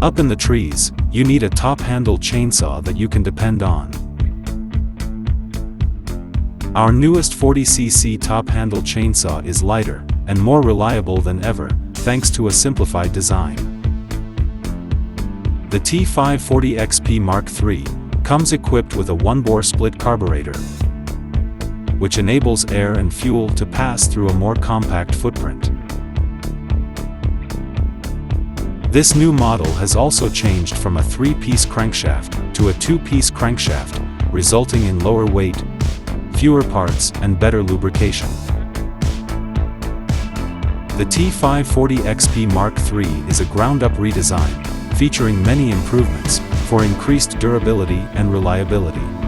Up in the trees, you need a top-handle chainsaw that you can depend on. Our newest 40cc top-handle chainsaw is lighter and more reliable than ever, thanks to a simplified design. The T540 XP Mark III comes equipped with a 1-bore split carburetor, which enables air and fuel to pass through a more compact footprint. This new model has also changed from a 3-piece crankshaft to a 2-piece crankshaft, resulting in lower weight, fewer parts, and better lubrication. The T540 XP Mark III is a ground-up redesign, featuring many improvements for increased durability and reliability.